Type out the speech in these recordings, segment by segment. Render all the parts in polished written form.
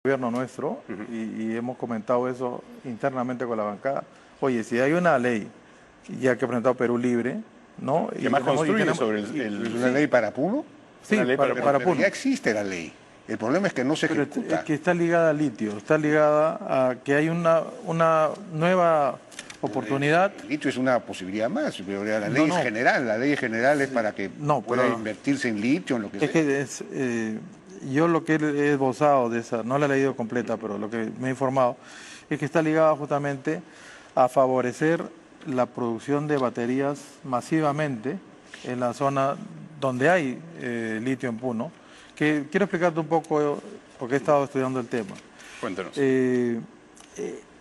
gobierno nuestro, y hemos comentado eso internamente con la bancada. Oye, si hay una ley ya que ha presentado Perú Libre, ¿no? Que más construye sobre ¿Una ley para Puno? Sí, una ley para Pero Puno. ya existe la ley. El problema es que no se Pero ejecuta. es que está ligada al litio, está ligada a que hay una nueva oportunidad. El litio es una posibilidad más, pero la ley es general. La ley general es para que pueda invertirse en litio, en lo que sea. Que yo lo que he esbozado de esa, no la he leído completa, pero lo que me he informado, es que está ligada justamente a favorecer la producción de baterías masivamente en la zona donde hay litio en Puno. Que quiero explicarte un poco, porque he estado estudiando el tema. Cuéntanos. El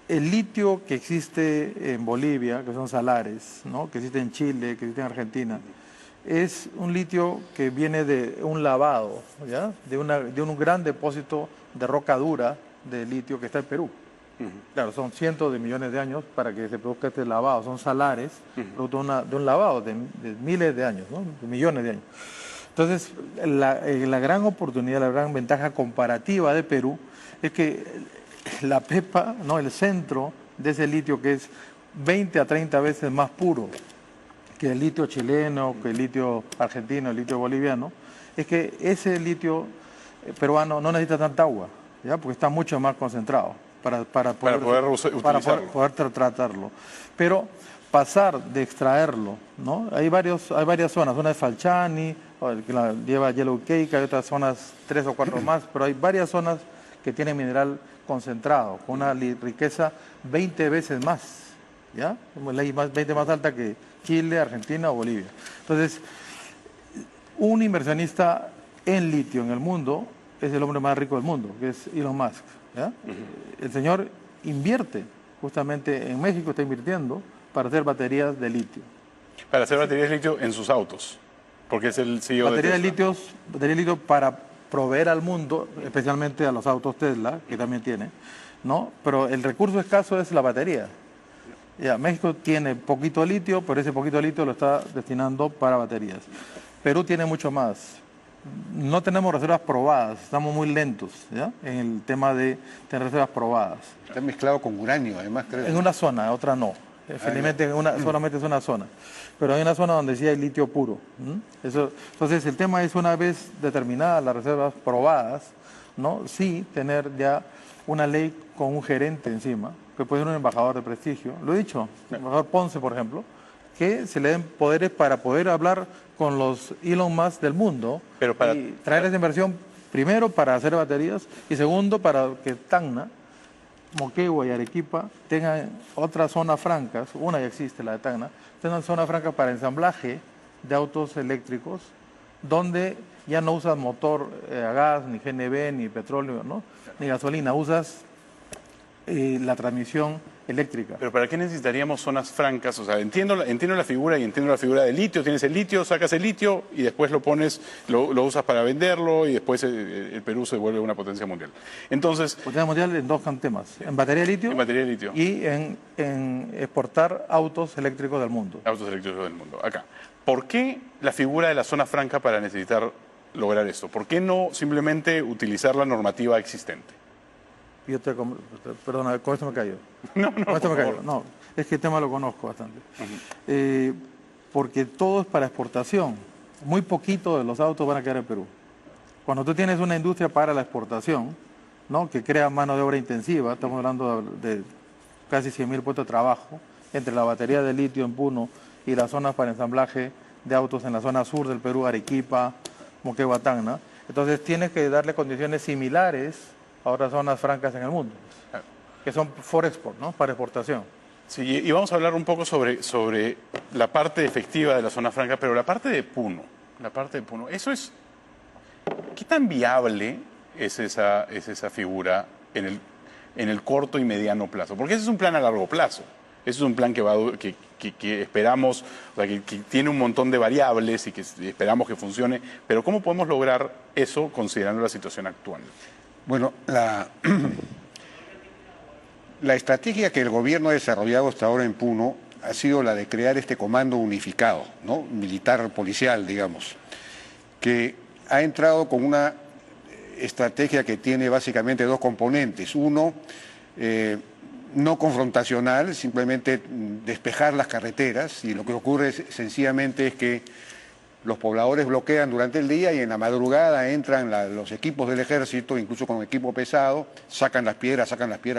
litio que existe en Bolivia, que son salares, ¿no? Que existe en Chile, que existe en Argentina, es un litio que viene de un lavado, ¿ya? De un gran depósito de roca dura de litio que está en Perú. Claro, son cientos de millones de años para que se produzca este lavado, son salares, producto de un lavado de miles de años, ¿no? De millones de años. Entonces, la gran oportunidad, la gran ventaja comparativa de Perú es que la pepa, ¿no? El centro de ese litio, que es 20 a 30 veces más puro que el litio chileno, que el litio argentino, el litio boliviano, es que ese litio peruano no necesita tanta agua, ¿ya? Porque está mucho más concentrado para poder tratarlo. Pero pasar de extraerlo, ¿no? Hay varias zonas, una es Falchani, que la lleva Yellow Cake, hay otras zonas, 3 o 4 más, pero hay varias zonas que tienen mineral concentrado, con una riqueza 20 veces más, ¿ya? 20 más alta que Chile, Argentina o Bolivia. Entonces, un inversionista en litio en el mundo es el hombre más rico del mundo, que es Elon Musk, ¿ya? El señor invierte, justamente en México está invirtiendo para hacer baterías de litio. Para hacer baterías de litio en sus autos, porque es el CEO baterías de Tesla. Baterías de litio para proveer al mundo, especialmente a los autos Tesla, que también tiene, ¿no? Pero el recurso escaso es la batería. Ya, México tiene poquito litio, pero ese poquito litio lo está destinando para baterías. Perú tiene mucho más. No tenemos reservas probadas, estamos muy lentos, ¿ya? En el tema de tener reservas probadas. Está mezclado con uranio, además, creo. En una zona, otra no. Felizmente solamente es una zona. Pero hay una zona donde sí hay litio puro. Entonces el tema es, una vez determinadas las reservas probadas, ¿no? Sí tener ya una ley con un gerente encima, que puede ser un embajador de prestigio. Lo he dicho, el embajador Ponce, por ejemplo, que se le den poderes para poder hablar con los Elon Musk del mundo y traer esa inversión, primero para hacer baterías y segundo para que Tacna, Moquegua y Arequipa tengan otras zonas francas, una ya existe, la de Tacna, tengan zonas francas para ensamblaje de autos eléctricos, donde ya no usas motor a gas, ni GNV, ni petróleo, ¿no? Ni gasolina, usas la transmisión eléctrica. Pero ¿para qué necesitaríamos zonas francas? O sea, entiendo la figura y entiendo la figura del litio. Tienes el litio, sacas el litio y después lo pones, lo usas para venderlo y después el Perú se vuelve una potencia mundial. Entonces, potencia mundial en dos temas, en batería de litio, y en exportar autos eléctricos del mundo. Autos eléctricos del mundo, acá. ¿Por qué la figura de la zona franca para necesitar lograr esto? ¿Por qué no simplemente utilizar la normativa existente? Perdona, con esto me callo. No, con esto me callo. No, es que el tema lo conozco bastante. Porque todo es para exportación. Muy poquito de los autos van a quedar en Perú. Cuando tú tienes una industria para la exportación, ¿no? Que crea mano de obra intensiva, estamos hablando de casi 100.000 puestos de trabajo, entre la batería de litio en Puno y las zonas para ensamblaje de autos en la zona sur del Perú, Arequipa, Moquegua, Tacna. Entonces tienes que darle condiciones similares a otras zonas francas en el mundo, que son for export, ¿no? Para exportación. Sí, y vamos a hablar un poco sobre la parte efectiva de la zona franca, pero la parte de Puno, eso es, ¿qué tan viable es esa figura en el corto y mediano plazo? Porque ese es un plan a largo plazo, ese es un plan que esperamos, o sea, que tiene un montón de variables y que esperamos que funcione, pero ¿cómo podemos lograr eso considerando la situación actual? Bueno, la estrategia que el gobierno ha desarrollado hasta ahora en Puno ha sido la de crear este comando unificado, ¿no? Militar policial, digamos, que ha entrado con una estrategia que tiene básicamente dos componentes. Uno, no confrontacional, simplemente despejar las carreteras, y lo que ocurre sencillamente es que los pobladores bloquean durante el día y en la madrugada entran los equipos del ejército, incluso con equipo pesado, sacan las piedras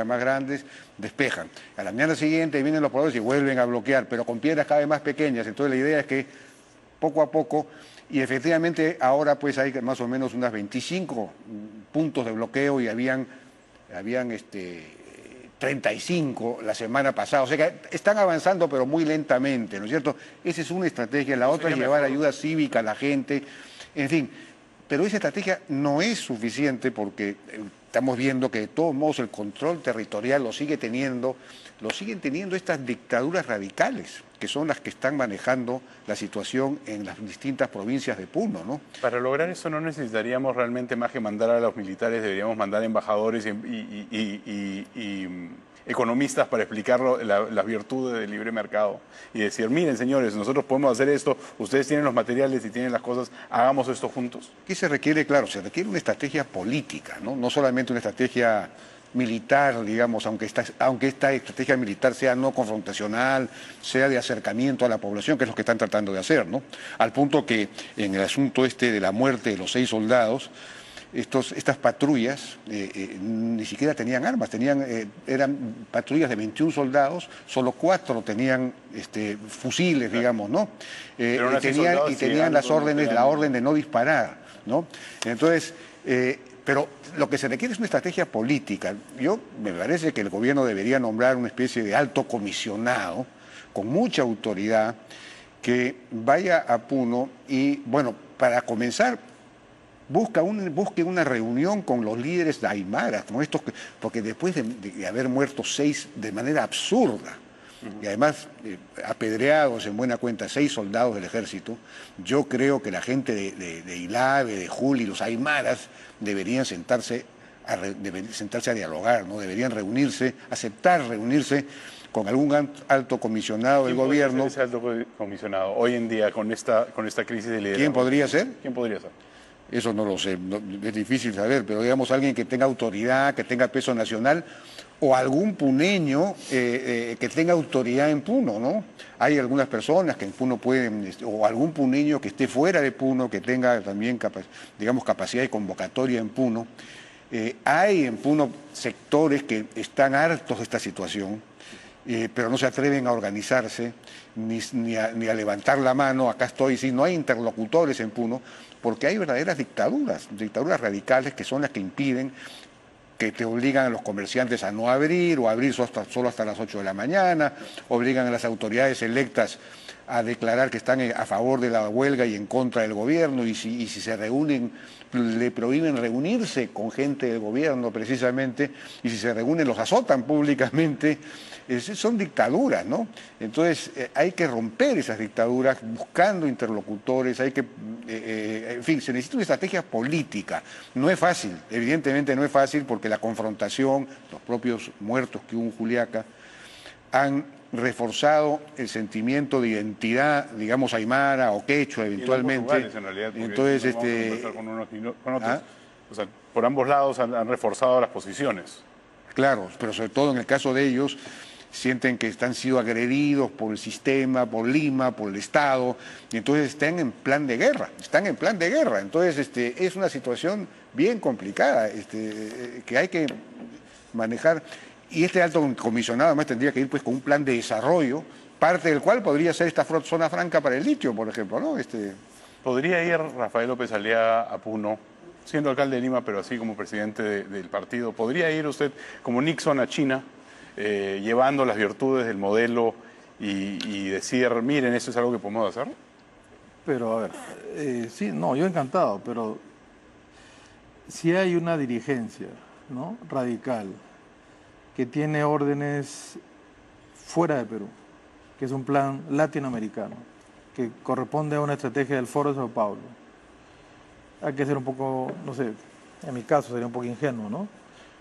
más grandes, despejan. A la mañana siguiente vienen los pobladores y vuelven a bloquear, pero con piedras cada vez más pequeñas. Entonces la idea es que poco a poco, y efectivamente ahora pues hay más o menos unas 25 puntos de bloqueo y habían 35 la semana pasada, o sea que están avanzando pero muy lentamente, ¿no es cierto? Esa es una estrategia, la otra es llevar ayuda cívica a la gente, en fin, pero esa estrategia no es suficiente porque estamos viendo que de todos modos el control territorial lo siguen teniendo estas dictaduras radicales, que son las que están manejando la situación en las distintas provincias de Puno, ¿no? Para lograr eso no necesitaríamos realmente más que mandar a los militares, deberíamos mandar embajadores y economistas para explicar las virtudes del libre mercado y decir, miren señores, nosotros podemos hacer esto, ustedes tienen los materiales y tienen las cosas, hagamos esto juntos. ¿Qué se requiere? Claro, se requiere una estrategia política, ¿no? No solamente una estrategia militar, digamos, aunque esta estrategia militar sea no confrontacional, sea de acercamiento a la población, que es lo que están tratando de hacer, ¿no? Al punto que en el asunto de la muerte de los 6 soldados, estas patrullas ni siquiera tenían armas, eran patrullas de 21 soldados, solo 4 tenían fusiles, digamos, ¿no? Y tenían la orden de no disparar, ¿no? Entonces, pero lo que se requiere es una estrategia política. Me parece que el gobierno debería nombrar una especie de alto comisionado con mucha autoridad que vaya a Puno y, bueno, para comenzar, busque una reunión con los líderes de Aymara, porque después de haber muerto 6 de manera absurda, y además apedreados en buena cuenta 6 soldados del ejército, yo creo que la gente de Ilave, de Juli, los Aymaras, deberían sentarse a dialogar, ¿no? Deberían aceptar reunirse con algún alto comisionado del gobierno. ¿Quién podría ser ese alto comisionado hoy en día con esta crisis de liderazgo? ¿Quién podría ser? ¿Quién podría ser? Eso no lo sé, es difícil saber, pero digamos alguien que tenga autoridad, que tenga peso nacional, o algún puneño que tenga autoridad en Puno, ¿no? Hay algunas personas que en Puno pueden, o algún puneño que esté fuera de Puno, que tenga también capacidad de convocatoria en Puno. Hay en Puno sectores que están hartos de esta situación, pero no se atreven a organizarse, ni a levantar la mano. Acá estoy, sí, no hay interlocutores en Puno, porque hay verdaderas dictaduras radicales que son las que impiden, que te obligan a los comerciantes a no abrir o a abrir solo hasta las 8 de la mañana, obligan a las autoridades electas a declarar que están a favor de la huelga y en contra del gobierno, y si se reúnen, le prohíben reunirse con gente del gobierno precisamente, y si se reúnen los azotan públicamente. Son dictaduras, ¿no? Entonces hay que romper esas dictaduras buscando interlocutores, en fin, se necesita una estrategia política. No es fácil, evidentemente no es fácil, porque la confrontación, los propios muertos que hubo en Juliaca, han reforzado el sentimiento de identidad, digamos, aymara o quechua eventualmente. En realidad, entonces, con unos y con otros. ¿Ah? O sea, por ambos lados han reforzado las posiciones. Claro, pero sobre todo en el caso de ellos, sienten que han sido agredidos por el sistema, por Lima, por el Estado, y entonces están en plan de guerra, Entonces es una situación bien complicada que hay que manejar, y este alto comisionado además tendría que ir pues con un plan de desarrollo, parte del cual podría ser esta zona franca para el litio, por ejemplo, ¿no? ¿Podría ir Rafael López Aliaga a Puno, siendo alcalde de Lima, pero así como presidente del partido? ¿Podría ir usted como Nixon a China, llevando las virtudes del modelo y decir, miren, eso es algo que podemos hacer? Pero, a ver, sí, no, yo encantado, pero si hay una dirigencia, ¿no?, radical, que tiene órdenes fuera de Perú, que es un plan latinoamericano, que corresponde a una estrategia del Foro de Sao Paulo, hay que ser un poco, no sé, en mi caso sería un poco ingenuo, ¿no?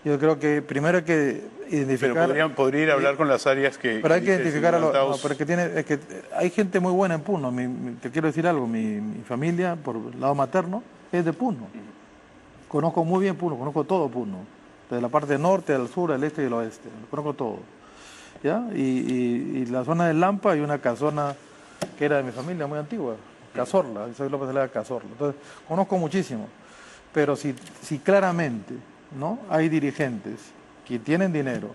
Yo creo que primero hay que identificar... Pero podría ir a hablar con las áreas que... Pero hay que identificar a los... No, pero es que hay gente muy buena en Puno. Te quiero decir algo, mi familia, por el lado materno, es de Puno. Conozco muy bien Puno, conozco todo Puno, desde la parte norte al sur, al este y al oeste, lo conozco todo. ¿Ya? Y la zona del Lampa hay una casona que era de mi familia muy antigua, Cazorla, soy López Zelaya Cazorla. Entonces, conozco muchísimo, pero si claramente, ¿no?, hay dirigentes que tienen dinero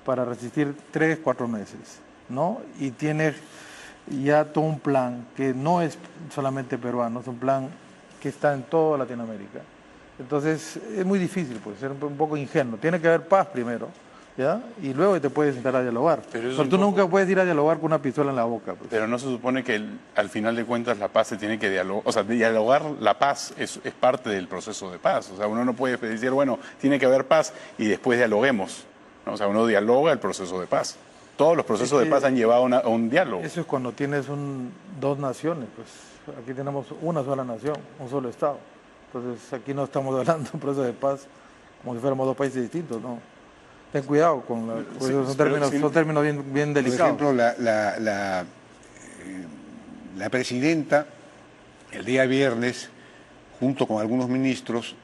para resistir 3, 4 meses, ¿no?, y tiene ya todo un plan que no es solamente peruano, es un plan que está en toda Latinoamérica. Entonces es muy difícil, pues, ser un poco ingenuo. Tiene que haber paz primero, ¿ya? Y luego te puedes sentar a dialogar. Pero tú nunca puedes ir a dialogar con una pistola en la boca. Pues. Pero no se supone que al final de cuentas la paz se tiene que dialogar, o sea, dialogar la paz es parte del proceso de paz. O sea, uno no puede decir, bueno, tiene que haber paz y después dialoguemos, ¿no? O sea, uno dialoga el proceso de paz. Todos los procesos de paz han llevado a un diálogo. Eso es cuando tienes dos naciones, pues aquí tenemos una sola nación, un solo Estado. Entonces aquí no estamos hablando de un proceso de paz como si fuéramos dos países distintos, ¿no? Ten cuidado con Sí, son términos bien delicados. Por ejemplo, la presidenta, el día viernes, junto con algunos ministros,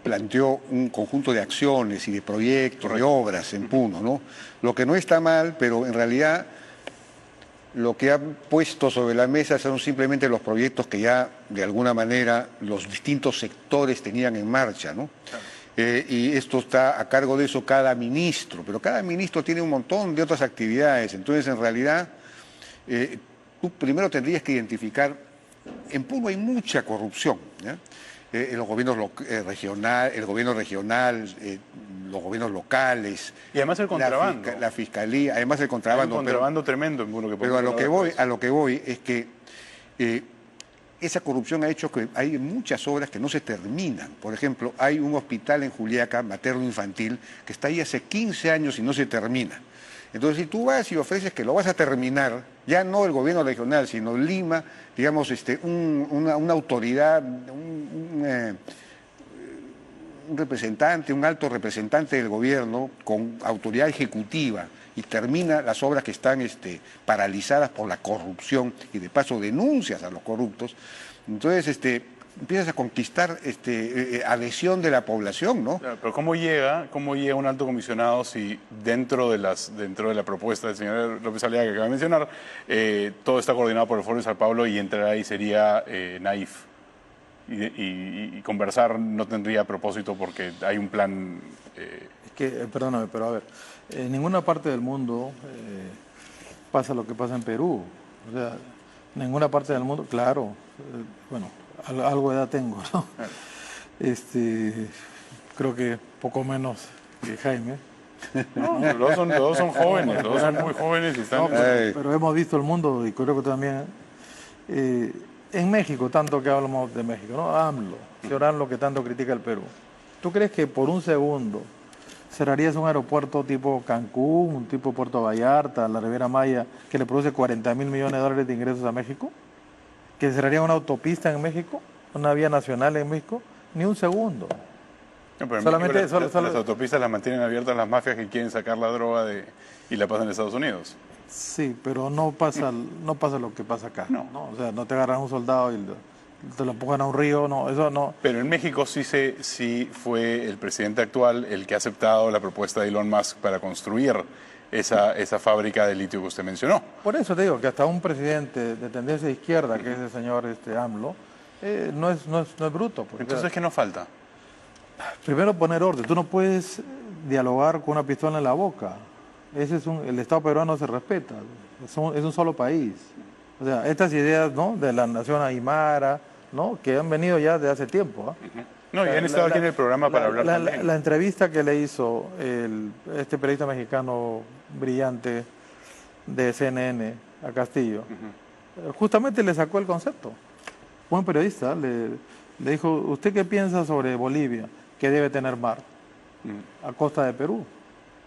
planteó un conjunto de acciones y de proyectos, de obras en Puno, ¿no? Lo que no está mal, pero en realidad lo que han puesto sobre la mesa son simplemente los proyectos que ya, de alguna manera, los distintos sectores tenían en marcha, ¿no? Claro. Y esto está a cargo de eso cada ministro, pero cada ministro tiene un montón de otras actividades. Entonces, en realidad, tú primero tendrías que identificar, en Puno hay mucha corrupción, ¿ya? Los gobiernos el gobierno regional, los gobiernos locales. Y además el contrabando. La fiscalía, además el contrabando. Hay un contrabando tremendo en Puno. Pero a lo que voy es que esa corrupción ha hecho que hay muchas obras que no se terminan. Por ejemplo, hay un hospital en Juliaca, materno-infantil, que está ahí hace 15 años y no se termina. Entonces, si tú vas y ofreces que lo vas a terminar, ya no el gobierno regional, sino Lima, digamos, una autoridad, un representante, un alto representante del gobierno con autoridad ejecutiva, y termina las obras que están paralizadas por la corrupción y de paso denuncias a los corruptos, entonces empiezas a conquistar adhesión de la población, ¿no? Claro, pero ¿cómo llega un alto comisionado si dentro de la propuesta del señor López Aliaga que acaba de mencionar, todo está coordinado por el Foro de Sao Paulo y entrar ahí sería naif? Y conversar no tendría propósito porque hay un plan... Es que, perdóname, pero a ver, en ninguna parte del mundo pasa lo que pasa en Perú. O sea, en ninguna parte del mundo, claro, bueno, algo de edad tengo, ¿no? Creo que poco menos que Jaime. No, los dos son jóvenes, los dos son muy jóvenes y están... No, pero hemos visto el mundo y creo que también... en México, tanto que hablamos de México, ¿no? AMLO, señor AMLO que tanto critica el Perú. ¿Tú crees que por un segundo cerrarías un aeropuerto tipo Cancún, un tipo Puerto Vallarta, la Riviera Maya, que le produce 40.000 millones de dólares de ingresos a México? ¿Que cerraría una autopista en México? ¿Una vía nacional en México? Ni un segundo. No, pero solamente México, las autopistas las mantienen abiertas las mafias que quieren sacar la droga y la pasan en Estados Unidos. Sí, pero no pasa lo que pasa acá. No. O sea, no te agarran un soldado y te lo empujan a un río, no, eso no. Pero en México sí fue el presidente actual el que ha aceptado la propuesta de Elon Musk para construir esa fábrica de litio que usted mencionó. Por eso te digo que hasta un presidente de tendencia izquierda, que es el señor AMLO, no es bruto. Porque, entonces, ¿qué nos falta? Primero poner orden. Tú no puedes dialogar con una pistola en la boca. El Estado peruano se respeta, es un solo país. O sea, estas ideas, ¿no?, de la nación aymara, ¿no?, que han venido ya de hace tiempo. No, y han estado aquí en el programa para hablar también. La entrevista que le hizo este periodista mexicano brillante de CNN a Castillo, justamente le sacó el concepto. Buen periodista, le dijo, ¿usted qué piensa sobre Bolivia, que debe tener mar a costa de Perú?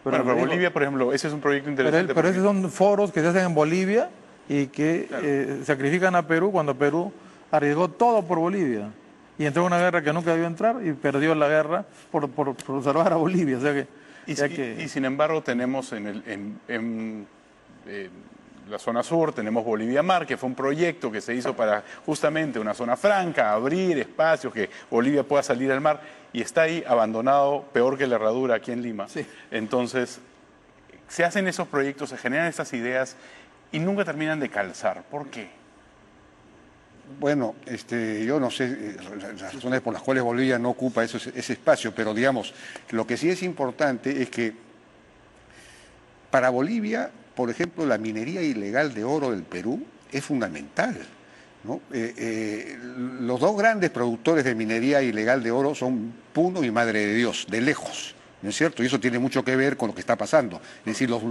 Pero Bolivia, por ejemplo, ese es un proyecto interesante. Pero esos son foros que se hacen en Bolivia y que sacrifican a Perú cuando Perú arriesgó todo por Bolivia y entró en una guerra que nunca debió entrar y perdió la guerra por salvar a Bolivia. O sea que, y sin embargo tenemos la zona sur tenemos Bolivia Mar, que fue un proyecto que se hizo para justamente una zona franca, abrir espacios, que Bolivia pueda salir al mar, y está ahí abandonado, peor que la herradura aquí en Lima. Sí. Entonces, se hacen esos proyectos, se generan estas ideas y nunca terminan de calzar. ¿Por qué? Bueno, yo no sé las razones por las cuales Bolivia no ocupa ese espacio, pero digamos, lo que sí es importante es que para Bolivia, por ejemplo, la minería ilegal de oro del Perú es fundamental, ¿no? Los dos grandes productores de minería ilegal de oro son Puno y Madre de Dios, de lejos, ¿no es cierto? Y eso tiene mucho que ver con lo que está pasando. Es decir, los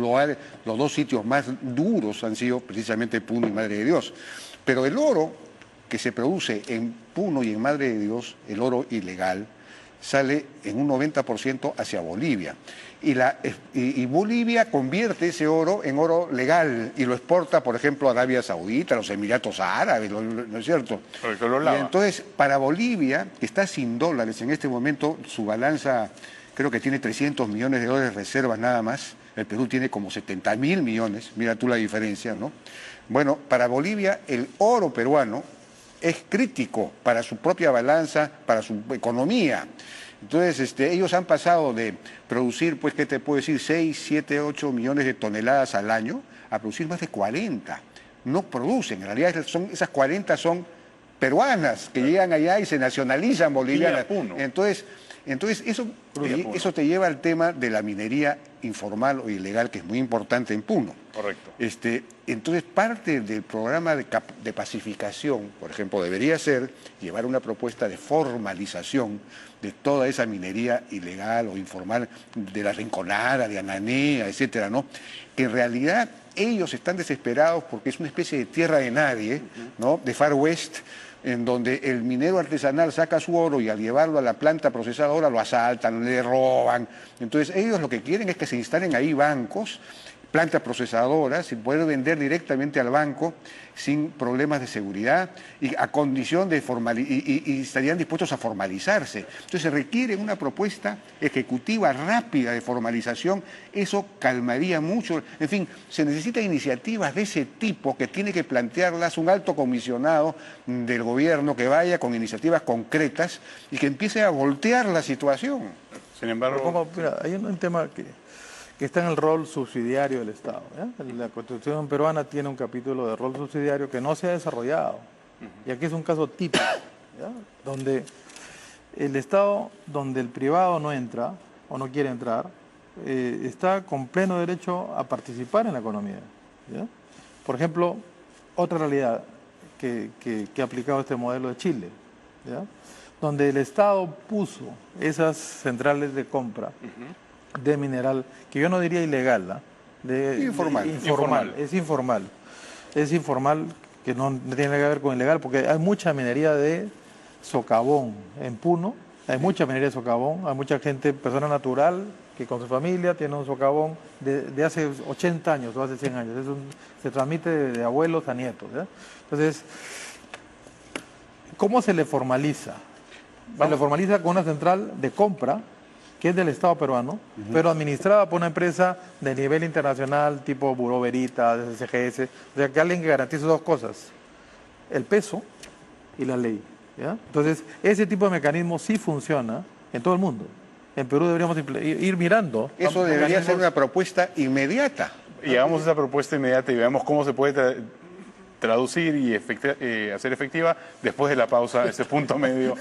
dos sitios más duros han sido precisamente Puno y Madre de Dios. Pero el oro que se produce en Puno y en Madre de Dios, el oro ilegal, sale en un 90% hacia Bolivia. Y Bolivia convierte ese oro en oro legal y lo exporta, por ejemplo, a Arabia Saudita, a los Emiratos Árabes, ¿no es cierto? Porque lo lava. Y entonces, para Bolivia, que está sin dólares en este momento, su balanza creo que tiene 300 millones de dólares de reservas nada más, el Perú tiene como 70.000 millones, mira tú la diferencia, ¿no? Bueno, para Bolivia el oro peruano es crítico para su propia balanza, para su economía. Entonces, ellos han pasado de producir, pues, ¿qué te puedo decir? 6, 7, 8 millones de toneladas al año a producir más de 40. No producen, en realidad esas 40 son peruanas que llegan allá y se nacionalizan bolivianas. Entonces eso te lleva al tema de la minería informal o ilegal, que es muy importante en Puno. Correcto. Entonces, parte del programa de pacificación, por ejemplo, debería ser llevar una propuesta de formalización de toda esa minería ilegal o informal, de la Rinconada, de Ananea, etcétera, ¿no? Que en realidad ellos están desesperados porque es una especie de tierra de nadie, ¿no? De Far West, en donde el minero artesanal saca su oro y al llevarlo a la planta procesadora lo asaltan, le roban. Entonces ellos lo que quieren es que se instalen ahí bancos, plantas procesadoras, y poder vender directamente al banco sin problemas de seguridad y a condición de y estarían dispuestos a formalizarse. Entonces se requiere una propuesta ejecutiva rápida de formalización, eso calmaría mucho. En fin, se necesitan iniciativas de ese tipo que tiene que plantearlas un alto comisionado del gobierno que vaya con iniciativas concretas y que empiece a voltear la situación. Sin embargo, Mira, hay un tema que está en el rol subsidiario del Estado, ¿ya? La Constitución peruana tiene un capítulo de rol subsidiario que no se ha desarrollado. Y aquí es un caso típico, ¿ya? Donde el Estado, donde el privado no entra o no quiere entrar, está con pleno derecho a participar en la economía, ¿ya? Por ejemplo, otra realidad que ha aplicado este modelo de Chile, ¿ya? Donde el Estado puso esas centrales de compra de mineral, que yo no diría ilegal, ¿no? Informal. Es informal, que no tiene que ver con ilegal, porque hay mucha minería de socavón en Puno, hay mucha minería de socavón, hay mucha gente, persona natural, que con su familia tiene un socavón de hace 80 años o hace 100 años, se transmite de abuelos a nietos, ¿ya? Entonces, ¿cómo se le formaliza? Se le formaliza con una central de compra, que es del Estado peruano, pero administrada por una empresa de nivel internacional, tipo Bureau Veritas, SGS, o sea, que alguien que garantice dos cosas, el peso y la ley, ¿ya? Entonces, ese tipo de mecanismo sí funciona en todo el mundo. En Perú deberíamos ir mirando. Eso debería ser una propuesta inmediata. y hagamos esa propuesta inmediata y veamos cómo se puede traducir y hacer efectiva después de la pausa, ese punto medio.